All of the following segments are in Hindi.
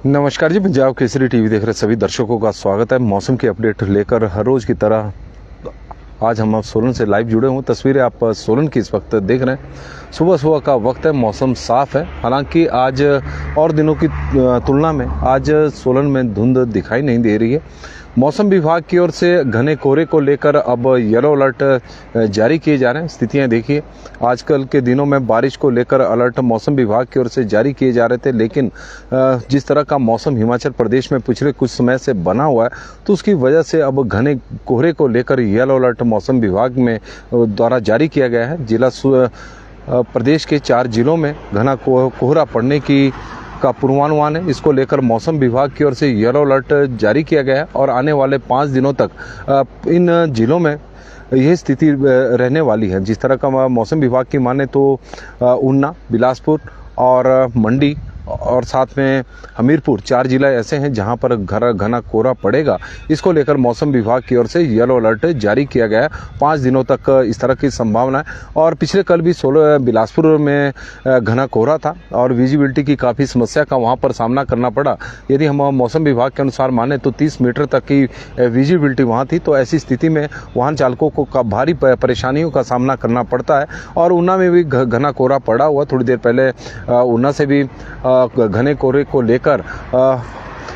नमस्कार जी, पंजाब केसरी टीवी देख रहे सभी दर्शकों का स्वागत है। मौसम की अपडेट लेकर हर रोज की तरह आज हम सोलन से लाइव जुड़े हुए। तस्वीरें आप सोलन की इस वक्त देख रहे हैं। सुबह सुबह का वक्त है, मौसम साफ है। हालांकि आज और दिनों की तुलना में आज सोलन में धुंध दिखाई नहीं दे रही है। मौसम विभाग की ओर से घने कोहरे को लेकर अब येलो अलर्ट जारी किए जा रहे हैं। स्थितियां देखिए, आजकल के दिनों में बारिश को लेकर अलर्ट मौसम विभाग की ओर से जारी किए जा रहे थे, लेकिन जिस तरह का मौसम हिमाचल प्रदेश में पिछले कुछ समय से बना हुआ है, तो उसकी वजह से अब घने कोहरे को लेकर येलो अलर्ट मौसम विभाग में द्वारा जारी किया गया है। प्रदेश के 4 जिलों में घना कोहरा पड़ने का पूर्वानुमान है। इसको लेकर मौसम विभाग की ओर से येलो अलर्ट जारी किया गया है और आने वाले 5 दिनों तक इन जिलों में यह स्थिति रहने वाली है। जिस तरह का मौसम विभाग की माने तो ऊना, बिलासपुर और मंडी और साथ में हमीरपुर 4 जिला ऐसे हैं जहां पर घना कोहरा पड़ेगा। इसको लेकर मौसम विभाग की ओर से येलो अलर्ट जारी किया गया है। 5 दिनों तक इस तरह की संभावना है। और पिछले कल भी बिलासपुर में घना कोहरा था और विजिबिलिटी की काफ़ी समस्या का वहां पर सामना करना पड़ा। यदि हम मौसम विभाग के अनुसार माने तो 30 मीटर तक की विजिबिलिटी वहाँ थी। तो ऐसी स्थिति में वाहन चालकों को भारी परेशानियों का सामना करना पड़ता है। और ऊना में भी घना कोहरा पड़ा हुआ। थोड़ी देर पहले ऊना से भी घने कोहरे को लेकर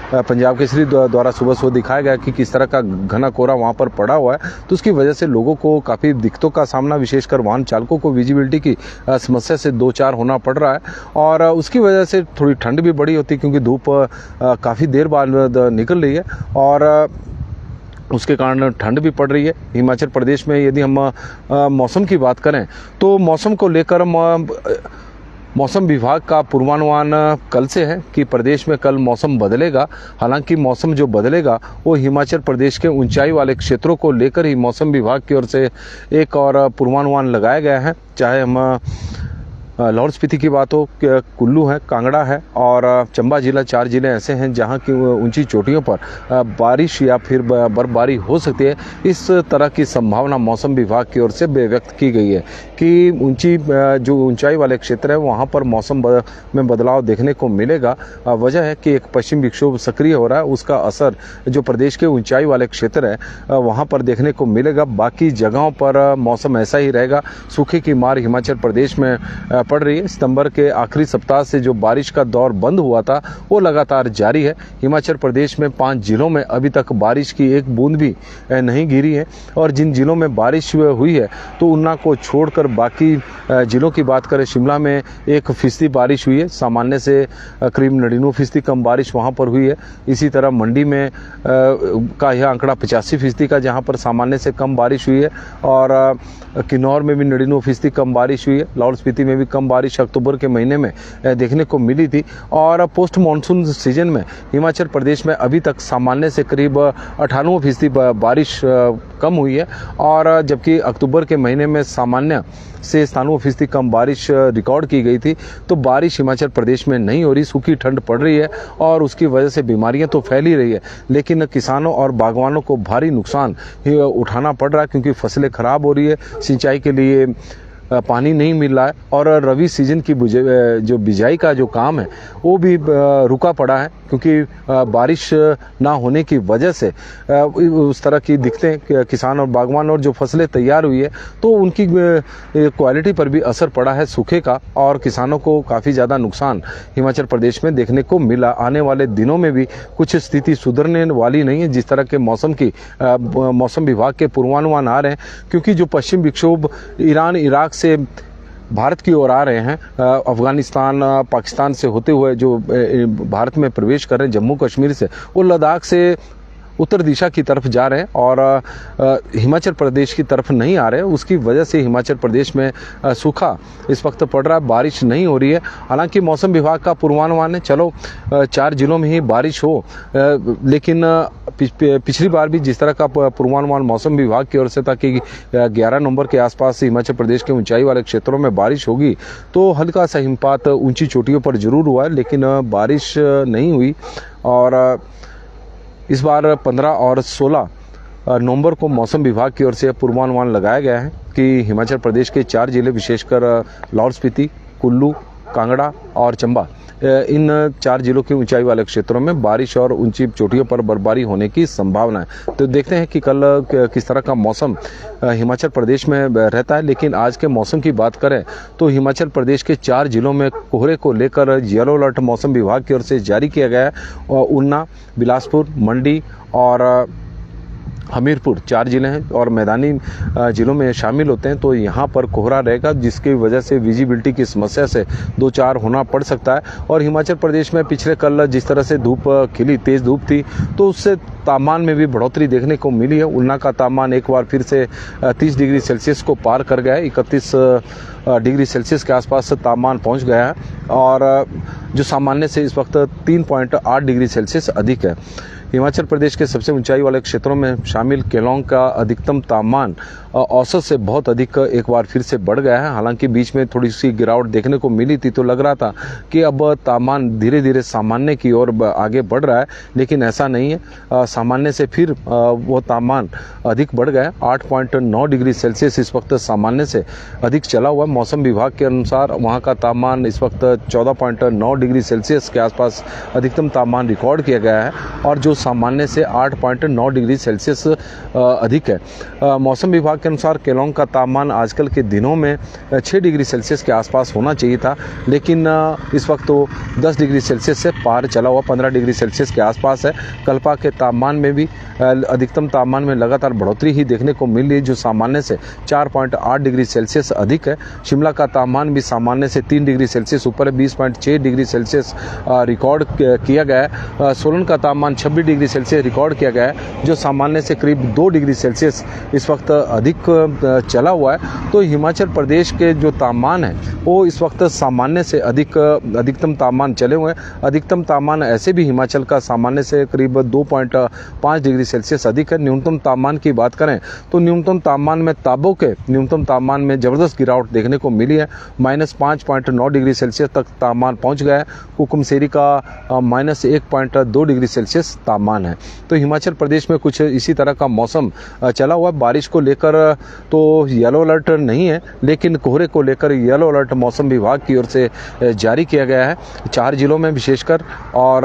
पंजाब केसरी द्वारा सुबह दिखाया गया कि किस तरह का घना कोहरा वहां पर पड़ा हुआ है। तो उसकी वजह से लोगों को काफ़ी दिक्कतों का सामना, विशेषकर वाहन चालकों को विजिबिलिटी की समस्या से 2-4 होना पड़ रहा है। और उसकी वजह से थोड़ी ठंड भी बड़ी होती है, क्योंकि धूप काफ़ी देर बाद निकल रही है और उसके कारण ठंड भी पड़ रही है हिमाचल प्रदेश में। यदि हम मौसम की बात करें तो मौसम को लेकर मौसम विभाग का पूर्वानुमान कल से है कि प्रदेश में कल मौसम बदलेगा। हालांकि मौसम जो बदलेगा वो हिमाचल प्रदेश के ऊंचाई वाले क्षेत्रों को लेकर ही मौसम विभाग की ओर से एक और पूर्वानुमान लगाया गया है। चाहे हम लाहौल स्पीति की बात हो, कुल्लू है, कांगड़ा है और चंबा जिला, 4 जिले ऐसे हैं जहां की ऊंची चोटियों पर बारिश या फिर बर्फबारी हो सकती है। इस तरह की संभावना मौसम विभाग की ओर से व्यक्त की गई है कि जो ऊंचाई वाले क्षेत्र है वहां पर मौसम में बदलाव देखने को मिलेगा। वजह है कि एक पश्चिम विक्षोभ सक्रिय हो रहा है, उसका असर जो प्रदेश के ऊंचाई वाले क्षेत्र है वहां पर देखने को मिलेगा। बाकी जगहों पर मौसम ऐसा ही रहेगा। सूखे की मार हिमाचल प्रदेश में पड़ रही है। सितंबर के आखिरी सप्ताह से जो बारिश का दौर बंद हुआ था वो लगातार जारी है। हिमाचल प्रदेश में 5 जिलों में अभी तक बारिश की एक बूंद भी नहीं गिरी है। और जिन जिलों में बारिश हुई है तो ऊना को छोड़कर बाकी जिलों की बात करें, शिमला में 1% बारिश हुई है, सामान्य से करीब 99% कम बारिश वहां पर हुई है। इसी तरह मंडी में का यह आंकड़ा 85% का, जहां पर सामान्य से कम बारिश हुई है। और किन्नौर में भी 99% कम बारिश हुई है। लाहौल स्पीति में भी कम बारिश अक्टूबर के महीने में देखने को मिली थी। और पोस्ट मानसून सीजन में हिमाचल प्रदेश में अभी तक सामान्य से करीब 98% बारिश कम हुई है। और जबकि अक्टूबर के महीने में सामान्य से 97% कम बारिश रिकॉर्ड की गई थी। तो बारिश हिमाचल प्रदेश में नहीं हो रही, सूखी ठंड पड़ रही है और उसकी वजह से बीमारियां तो फैल ही रही है, लेकिन किसानों और बागवानों को भारी नुकसान उठाना पड़ रहा है, क्योंकि फसलें खराब हो रही है, सिंचाई के लिए पानी नहीं मिल रहा है। और रबी सीजन की जो बिजाई का जो काम है वो भी रुका पड़ा है, क्योंकि बारिश ना होने की वजह से उस तरह की दिक्कतें किसान और बागवान, और जो फसलें तैयार हुई है तो उनकी क्वालिटी पर भी असर पड़ा है सूखे का। और किसानों को काफ़ी ज़्यादा नुकसान हिमाचल प्रदेश में देखने को मिला। आने वाले दिनों में भी कुछ स्थिति सुधरने वाली नहीं है, जिस तरह के मौसम विभाग के पूर्वानुमान आ रहे हैं। क्योंकि जो पश्चिम विक्षोभ ईरान, इराक से भारत की ओर आ रहे हैं, अफगानिस्तान, पाकिस्तान से होते हुए जो भारत में प्रवेश कर रहे हैं जम्मू कश्मीर से, वो लद्दाख से उत्तर दिशा की तरफ जा रहे हैं और हिमाचल प्रदेश की तरफ नहीं आ रहे हैं। उसकी वजह से हिमाचल प्रदेश में सूखा इस वक्त पड़ रहा है, बारिश नहीं हो रही है। हालांकि मौसम विभाग का पूर्वानुमान है चलो 4 जिलों में ही बारिश हो, लेकिन पिछली बार भी जिस तरह का पूर्वानुमान मौसम विभाग की ओर से था कि 11 नवंबर के आसपास हिमाचल प्रदेश के ऊंचाई वाले क्षेत्रों में बारिश होगी, तो हल्का सा हिमपात ऊंची चोटियों पर जरूर हुआ है, लेकिन बारिश नहीं हुई। और इस बार 15 और 16 नवंबर को मौसम विभाग की ओर से पूर्वानुमान लगाया गया है कि हिमाचल प्रदेश के 4 जिले, विशेषकर लाहौल स्पीति, कुल्लू, कांगड़ा और चंबा, इन 4 जिलों के ऊंचाई वाले क्षेत्रों में बारिश और ऊंची चोटियों पर बर्फबारी होने की संभावना है। तो देखते हैं कि कल किस तरह का मौसम हिमाचल प्रदेश में रहता है। लेकिन आज के मौसम की बात करें तो हिमाचल प्रदेश के 4 जिलों में कोहरे को लेकर येलो अलर्ट मौसम विभाग की ओर से जारी किया गया है। ऊना, बिलासपुर, मंडी और हमीरपुर 4 जिले हैं और मैदानी जिलों में शामिल होते हैं। तो यहाँ पर कोहरा रहेगा, जिसकी वजह से विजिबिलिटी की समस्या से 2-4 होना पड़ सकता है। और हिमाचल प्रदेश में पिछले कल जिस तरह से धूप खिली, तेज़ धूप थी, तो उससे तापमान में भी बढ़ोतरी देखने को मिली है। ऊना का तापमान एक बार फिर से 30 डिग्री सेल्सियस को पार कर गया है। 31 डिग्री सेल्सियस के आसपास तापमान पहुँच गया है और जो सामान्य से इस वक्त 3.8 डिग्री सेल्सियस अधिक है। हिमाचल प्रदेश के सबसे ऊंचाई वाले क्षेत्रों में शामिल केलोंग का अधिकतम तापमान औसत से बहुत अधिक एक बार फिर से बढ़ गया है। हालांकि बीच में थोड़ी सी गिरावट देखने को मिली थी, तो लग रहा था कि अब तापमान धीरे धीरे सामान्य की ओर आगे बढ़ रहा है, लेकिन ऐसा नहीं है। सामान्य से फिर वो तापमान अधिक बढ़ गया है। 8.9 डिग्री सेल्सियस इस वक्त सामान्य से अधिक चला हुआ है। मौसम विभाग के अनुसार वहाँ का तापमान इस वक्त 14.9 डिग्री सेल्सियस के आसपास अधिकतम तापमान रिकॉर्ड किया गया है और जो सामान्य से 8.9 डिग्री सेल्सियस अधिक है। मौसम विभाग के अनुसार केलोंग का तापमान आजकल के दिनों में 6 डिग्री सेल्सियस के आसपास होना चाहिए था, लेकिन इस वक्त तो 10 डिग्री सेल्सियस से पार चला हुआ 15 डिग्री सेल्सियस के आसपास है। कल्पा के तापमान में भी अधिकतम तापमान में लगातार बढ़ोतरी ही देखने को मिल रही है, जो सामान्य से 4.8 डिग्री सेल्सियस अधिक है। शिमला का तापमान भी सामान्य से 3 डिग्री सेल्सियस ऊपर है, 20.6 डिग्री सेल्सियस रिकॉर्ड किया गया है। सोलन का तापमान 26 डिग्री सेल्सियस रिकॉर्ड किया गया है, जो सामान्य से करीब 2 डिग्री सेल्सियस इस वक्त अधिक चला हुआ है। तो हिमाचल प्रदेश के जो तापमान है वो इस वक्त सामान्य से अधिकतम तापमान चले हुए हैं। अधिकतम तापमान ऐसे भी हिमाचल का सामान्य से करीब 2.5 डिग्री सेल्सियस अधिक है। न्यूनतम तापमान की बात करें तो न्यूनतम तापमान में ताबो के न्यूनतम तापमान में जबरदस्त गिरावट देखने को मिली है। -5.9 डिग्री सेल्सियस तक तापमान पहुंच गया है। कुकुमसेरी का -1.2 डिग्री सेल्सियस तापमान है। तो हिमाचल प्रदेश में कुछ इसी तरह का मौसम चला हुआ है। बारिश को लेकर तो येलो अलर्ट नहीं है, लेकिन कोहरे को लेकर येलो अलर्ट मौसम विभाग की ओर से जारी किया गया है 4 जिलों में विशेषकर। और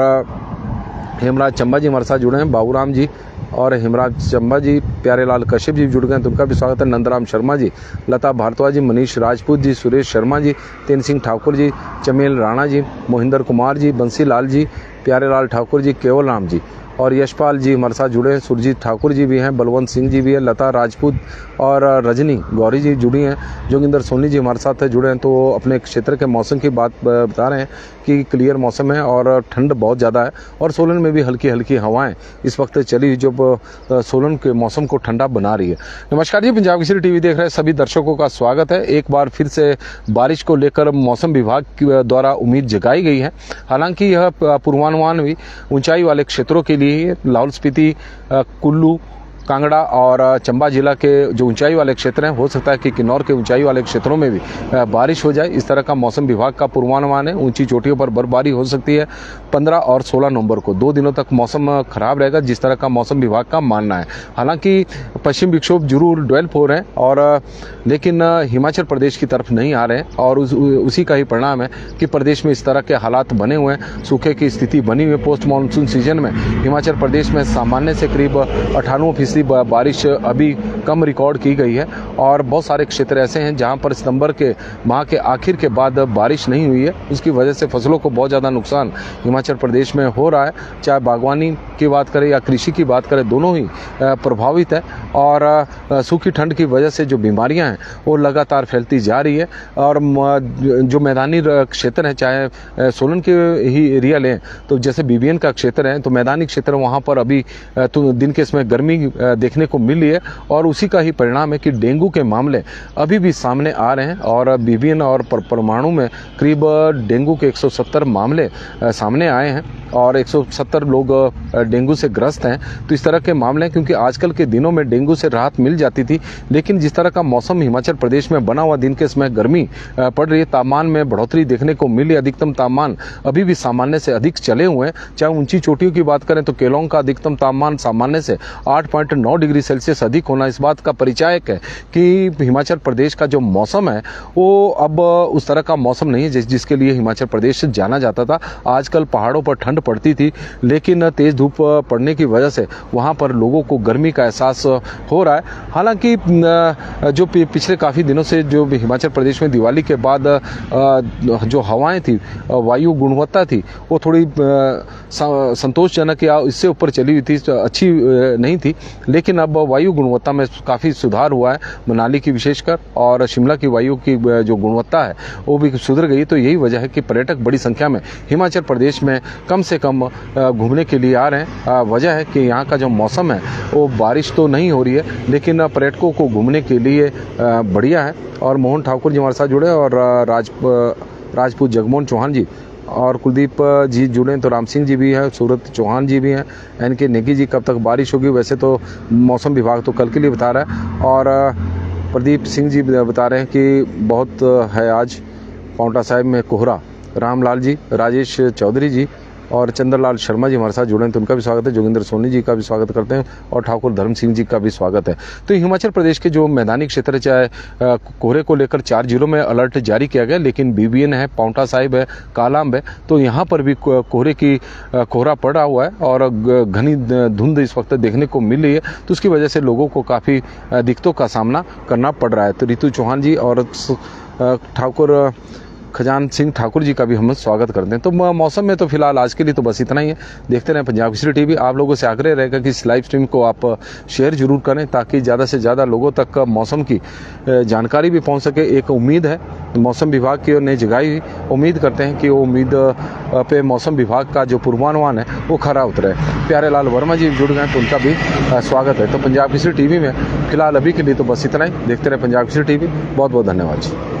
हेमराज चंबा जी हमारे साथ जुड़े हैं, बाबूराम जी और हेमराज चंबा जी, प्यारेलाल कश्यप जी जुड़ गए हैं, तो उनका भी स्वागत है। नंदराम शर्मा जी, लता भारद्वाज जी, मनीष राजपूत जी, सुरेश शर्मा जी, तेन सिंह ठाकुर जी, चमेल राणा जी, मोहिंदर कुमार जी, बंसी लाल जी, प्यारेलाल ठाकुर जी, केवल राम जी और यशपाल जी हमारे साथ जुड़े हैं। सुरजीत ठाकुर जी भी हैं, बलवंत सिंह जी भी हैं, लता राजपूत और रजनी गौरी जी जुड़ी हैं। जोगिंदर सोनी जी हमारे साथ जुड़े हैं। तो अपने क्षेत्र के मौसम की बात बता रहे हैं कि क्लियर मौसम है और ठंड बहुत ज़्यादा है और सोलन में भी हल्की हल्की हवाएं इस वक्त चली, जो सोलन के मौसम को ठंडा बना रही है। नमस्कार जी, पंजाब केसरी टीवी देख रहे सभी दर्शकों का स्वागत है। एक बार फिर से बारिश को लेकर मौसम विभाग द्वारा उम्मीद जगाई गई है। हालांकि यह पूर्वानुमान भी ऊंचाई वाले क्षेत्रों के लिए लाहौल स्पीति, कुल्लू, कांगड़ा और चंबा जिला के जो ऊंचाई वाले क्षेत्र हैं, हो सकता है कि किन्नौर के ऊंचाई वाले क्षेत्रों में भी बारिश हो जाए। इस तरह का मौसम विभाग का पूर्वानुमान है। ऊंची चोटियों पर बर्फबारी हो सकती है 15 और 16 नवंबर को। 2 दिनों तक मौसम खराब रहेगा, जिस तरह का मौसम विभाग का मानना है। हालांकि पश्चिम विक्षोभ जरूर डेवलप हो रहे हैं और लेकिन हिमाचल प्रदेश की तरफ नहीं आ रहे हैं और उसी का ही परिणाम है कि प्रदेश में इस तरह के हालात बने हुए हैं। सूखे की स्थिति बनी हुई है। पोस्ट मानसून सीजन में हिमाचल प्रदेश में सामान्य से करीब 98% बारिश अभी कम रिकॉर्ड की गई है और बहुत सारे क्षेत्र ऐसे हैं जहां पर सितंबर के माह के आखिर के बाद बारिश नहीं हुई है। उसकी वजह से फसलों को बहुत ज़्यादा नुकसान हिमाचल प्रदेश में हो रहा है। चाहे बागवानी की बात करें या कृषि की बात करें, दोनों ही प्रभावित है और सूखी ठंड की वजह से जो बीमारियां हैं वो लगातार फैलती जा रही है। और जो मैदानी क्षेत्र है, चाहे सोलन के ही एरिया लें तो जैसे बीबीएन का क्षेत्र है, तो मैदानी क्षेत्र वहाँ पर अभी तो दिन के इसमें गर्मी देखने को मिल रही है और उसी का ही परिणाम है कि डेंगू के मामले अभी भी सामने आ रहे हैं और बीबीएन और परमाणु में करीब डेंगू के 170 मामले सामने आए हैं और 170 लोग डेंगू से ग्रस्त हैं। तो इस तरह के मामले हैं, क्योंकि आजकल के दिनों में डेंगू से राहत मिल जाती थी, लेकिन जिस तरह का मौसम हिमाचल प्रदेश में बना हुआ, दिन के समय गर्मी पड़ रही है, तापमान में बढ़ोतरी देखने को मिली। अधिकतम तापमान अभी भी सामान्य से अधिक चले हुए हैं। चाहे ऊंची चोटियों की बात करें तो केलोंग का अधिकतम तापमान सामान्य से 0.9 डिग्री सेल्सियस अधिक होना इस बात का परिचायक है कि हिमाचल प्रदेश का जो मौसम है वो अब उस तरह का मौसम नहीं है जिसके लिए हिमाचल प्रदेश जाना जाता था। आजकल पहाड़ों पर ठंड पड़ती थी, लेकिन तेज़ धूप पड़ने की वजह से वहाँ पर लोगों को गर्मी का एहसास हो रहा है। हालांकि जो पिछले काफ़ी दिनों से जो हिमाचल प्रदेश में दिवाली के बाद जो हवाएं थी, वायु गुणवत्ता थी, वो थोड़ी संतोषजनक या इससे ऊपर चली हुई थी, अच्छी नहीं थी। लेकिन अब वायु गुणवत्ता में काफ़ी सुधार हुआ है, मनाली की विशेषकर, और शिमला की वायु की जो गुणवत्ता है वो भी सुधर गई। तो यही वजह है कि पर्यटक बड़ी संख्या में हिमाचल प्रदेश में कम से कम घूमने के लिए आ रहे हैं। वजह है कि यहाँ का जो मौसम है वो बारिश तो नहीं हो रही है, लेकिन पर्यटकों को घूमने के लिए बढ़िया है। और मोहन ठाकुर जी हमारे साथ जुड़े, और राजपूत जगमोहन चौहान जी और कुलदीप जी जुड़े, तो राम सिंह जी भी हैं, सूरत चौहान जी भी हैं, एनके नेगी जी। कब तक बारिश होगी? वैसे तो मौसम विभाग तो कल के लिए बता रहा है। और प्रदीप सिंह जी बता रहे हैं कि बहुत है आज पांवटा साहिब में कोहरा। रामलाल जी, राजेश चौधरी जी और चंद्रलाल शर्मा जी हमारे साथ जुड़े हैं, तो उनका भी स्वागत है। जोगिंदर सोनी जी का भी स्वागत करते हैं, और ठाकुर धर्म सिंह जी का भी स्वागत है। तो हिमाचल प्रदेश के जो मैदानी क्षेत्र है, चाहे कोहरे को लेकर 4 जिलों में अलर्ट जारी किया गया, लेकिन बीबीएन है, पांवटा साहिब है, कालाअंब है, तो यहाँ पर भी कोहरा पड़ा हुआ है और घनी धुंध इस वक्त देखने को मिल रही है। तो उसकी वजह से लोगों को काफ़ी दिक्कतों का सामना करना पड़ रहा है। तो रितु चौहान जी और ठाकुर खजान सिंह ठाकुर जी का भी हम स्वागत करते हैं। तो मौसम में तो फिलहाल आज के लिए तो बस इतना ही है। देखते रहें पंजाब केसरी टीवी। आप लोगों से आग्रह रहेगा कि इस लाइव स्ट्रीम को आप शेयर जरूर करें, ताकि ज़्यादा से ज़्यादा लोगों तक मौसम की जानकारी भी पहुंच सके। एक उम्मीद है मौसम विभाग की ओर ने जगाई हुई, उम्मीद करते हैं कि वो उम्मीद पे मौसम विभाग का जो पूर्वानुमान है वो खरा उतरे। प्यारे लाल वर्मा जी जुड़ गए, तो उनका भी स्वागत है। तो पंजाब केसरी टीवी में फिलहाल अभी के लिए तो बस इतना ही। देखते रहे पंजाब केसरी टीवी। बहुत बहुत धन्यवाद जी।